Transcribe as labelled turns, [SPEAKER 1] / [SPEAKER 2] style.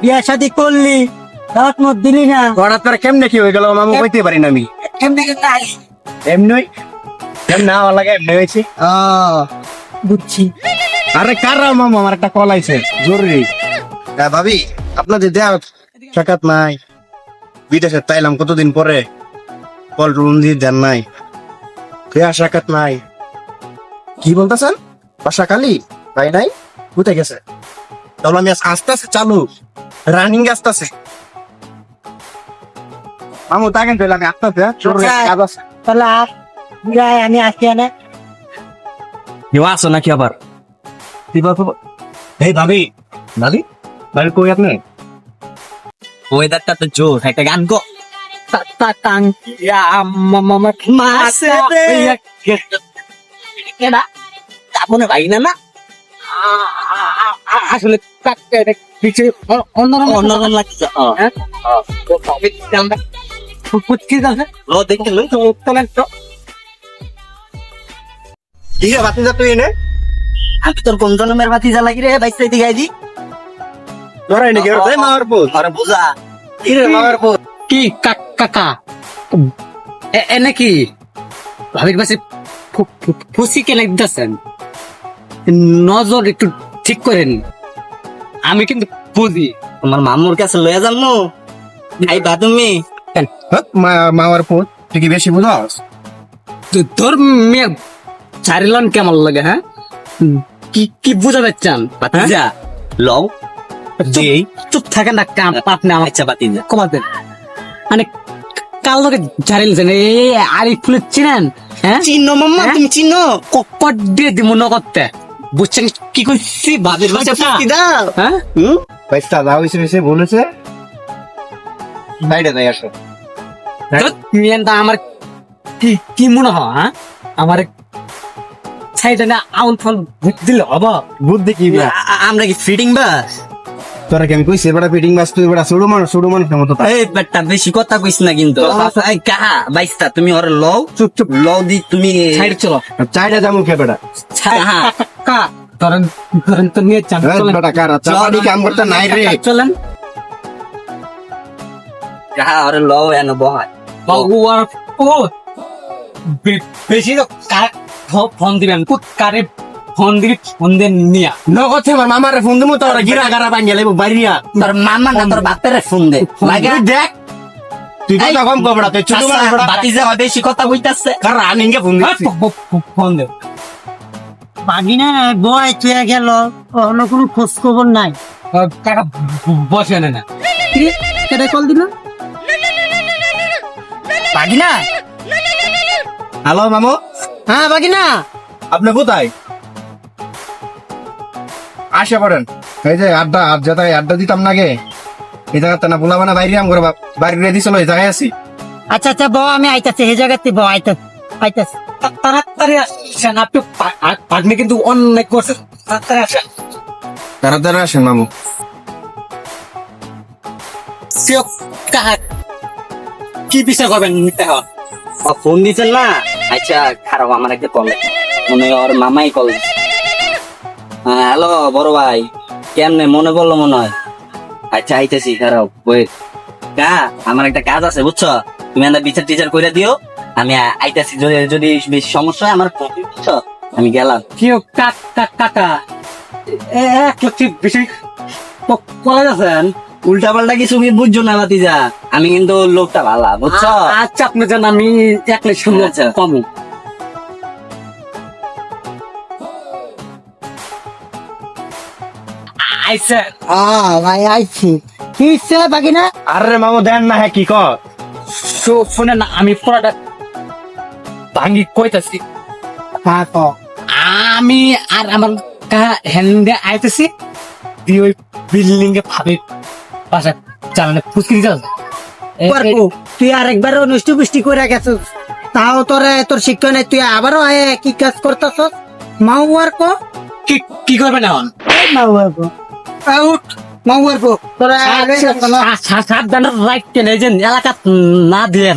[SPEAKER 1] বিয়া শাদি করলি দাওয়াত মত দিলি না
[SPEAKER 2] হঠাৎ করে কেমনে কি হয়ে গেল মামু কইতে পারি না আমি
[SPEAKER 1] কেমনে কেমনে আই
[SPEAKER 2] এমনি কেমন না আমার লাগে এমনি হয়েছে
[SPEAKER 1] বুঝছি
[SPEAKER 2] আরে কারা মামু আমার একটা কল আইছে জরুরি ভাবি আপনাদের দেয়া সাক্ষাৎ নাই বিদেশে তাইলাম কতদিন পরে কল রুম দিয়ে দেন নাই দেয়া সাক্ষাৎ নাই কি বলতেছেন বাসা কালি তাই নাই কোথায় গেছে তাহলে আমি আস্তে আস্তে চালু রানিং আসতেছে মামু তাকেন তাহলে আমি আস্তে আস্তে জরুরি কাজ আছে
[SPEAKER 1] তাহলে বিয়ায় আমি আসি না
[SPEAKER 2] কেউ আসো নাকি আবার এই ভাবি ভাবি ভাবি কই আপনি
[SPEAKER 3] ওয়েদারটা তো জোর একটা গান গো
[SPEAKER 1] তাতাং ইয়া মামা মাসে
[SPEAKER 3] এটা তাপনে ভাই না না
[SPEAKER 1] আসলে কিছু
[SPEAKER 3] অন্যরকম লাগছে
[SPEAKER 1] পুচকি যাবে
[SPEAKER 3] লো দেখতে লই
[SPEAKER 1] তোলেন তো
[SPEAKER 2] কি রে বাতি যা তুই এনে
[SPEAKER 3] আমি তোর কোন জন্মের বাতি জ্বালাকি রে বাইক সাইতে গাই দি
[SPEAKER 2] ধরাই নাকি ওরে মার পুত
[SPEAKER 3] আরে বুঝা
[SPEAKER 2] কি রে মার পুত
[SPEAKER 1] কি কাকা এনে কি ভাবির পাশে ফুসি কে লাগতেছেন নজর একটু ঠিক করেন আমি কিন্তু বুঝি
[SPEAKER 3] তোমার মামুর কাছে লয়ে যামু খাইবা তুমি
[SPEAKER 2] মার পুত তুই কি বেশি বুঝাস
[SPEAKER 1] তোর মেয়ে চারিলন কেমন লাগে হ্যাঁ কি কি বুঝাতে চান
[SPEAKER 3] বাতিজা লও
[SPEAKER 1] দেই চুপ থাকেন না কাম আপনি আমার
[SPEAKER 3] আচ্ছা বাতিজা
[SPEAKER 1] কমাতেন মানে কাল লোকে ঝাড়িলছেন এই আরিফ ফুলের চিনেন হ্যাঁ
[SPEAKER 3] চিনো মাম্মা তুমি চিনো
[SPEAKER 1] কপট দিয়ে দিব নগদতে বুঝছেন কি কইছি
[SPEAKER 3] ভাবির বাসা ফুটি দাও
[SPEAKER 1] হ্যাঁ
[SPEAKER 2] পয়সা দাও হইছে হইছে বলেছে বাইরে যাই আসো
[SPEAKER 1] মিয়ানটা আমার কি কি মনে হয় হ্যাঁ আমার সাইডে না আউল ফল দিলে হবো
[SPEAKER 2] বুদ্ধি কি
[SPEAKER 3] আমরা কি ফিটিং বাস
[SPEAKER 2] তোরা কি আমি কইছি বড় ফিটিং বাস তুই বড় ছোট মানুষ মতো
[SPEAKER 3] এই বেটা বেশি কথা কইছ না কিন্তু এই কাহা বাইস্তা তুমি ওর লও
[SPEAKER 1] চুপ চুপ
[SPEAKER 3] লও দি তুমি
[SPEAKER 1] সাইড চলো
[SPEAKER 2] চাইটা যামু কে বেটা
[SPEAKER 3] কাহা
[SPEAKER 1] কা ধরেন ধরেন তো নিয়ে চান চলেন
[SPEAKER 2] বেটা কারা চাপাড়ি কাম করতে নাই রে
[SPEAKER 1] চলেন
[SPEAKER 3] কাহা ওর লও এনো বহাই
[SPEAKER 1] বাগুয়ার ও বেশি তো ফোন দিবেন কারে ফোন দিবি ফোন দেন নিয়া
[SPEAKER 2] নগদ আমার মামার ফোন দিমু তো ওরা গিরা গারা বাঙ্গা লাইব বাইরিয়া
[SPEAKER 3] তোর মামা না তোর বাপের ফোন দে লাগে
[SPEAKER 2] তুই দেখ তুই কথা কম কবড়া তুই ছোট মানুষ বড়
[SPEAKER 3] বাতিজা বেশি কথা কইতাছে
[SPEAKER 2] কারা আনিঙ্গে ফোন দিছি
[SPEAKER 1] ফোন দে বাগিনা বয় তুই গেল অন্য কোনো খোঁজ খবর নাই কাকা বসে না কেটে কল দিল
[SPEAKER 3] বাগিনা
[SPEAKER 2] হ্যালো মামু
[SPEAKER 1] হ্যাঁ বাগিনা
[SPEAKER 2] আপনি কোথায় আসে পড়েন এই যে আড্ডা দিতাম না গে এই জায়গাতে না বলাবা না বাইরে আম করে বাইরে দিছিল এই জায়গায় আছি
[SPEAKER 1] আচ্ছা আচ্ছা বউ আমি আইতাছি এই জায়গাতে বউ আইতাছি তাড়াতাড়ি আসেন আপনি পাগনি কিন্তু অনেক করছে তাড়াতাড়ি আসেন
[SPEAKER 2] তাড়াতাড়ি আসেন মামু
[SPEAKER 1] কি বিষয় করবেন নিতে হয়
[SPEAKER 3] ফোন দিছেন না আচ্ছা খারাপ আমার একটা কল মনে হয় ওর মামাই কল হ্যালো বড় ভাই কেমনে মনে পড়লো মনে হয় আচ্ছা আইতেছি খারাপ ওই কা আমার একটা কাজ আছে বুঝছো তুমি একটা বিচার টিচার করে দিও আমি আইতেছি যদি বেশি সমস্যা হয় আমার বুঝছো আমি গেলাম
[SPEAKER 1] কি কাকা এক লক্ষ বেশি কলেজ আছেন
[SPEAKER 3] উল্টা পাল্টা কিছু বুঝছো না বাতিজা আমি কিন্তু লোকটা ভালো বুঝছো
[SPEAKER 1] আচ্ছা আপনি জান আমি একলে শুনে
[SPEAKER 3] আচ্ছা।
[SPEAKER 1] কমু আইসে ভাই আইছি কি সে বাগিনা
[SPEAKER 2] আরে মামু দেন না হ্যাঁ কি কর
[SPEAKER 1] শুনে না আমি পুরাটা ভাঙ্গি কইতাছি আমি আর আমার হ্যান্ডে আইতেছি দিয়ে ওই বিল্ডিং এ ভাবে বাসা চালানে ফুসকি দিতে তুই আরেকবার নষ্টি পুষ্টি করে গেছিস তাও তোর শিক্ষা নেই তুই আবারও কি কাজ করতেছ মাউয়ার কো কি করবে না মাউয়ার কো আউট মাউয়ার কো তোরা সাবধানে রাইট কেন এলাকা না দিয়ে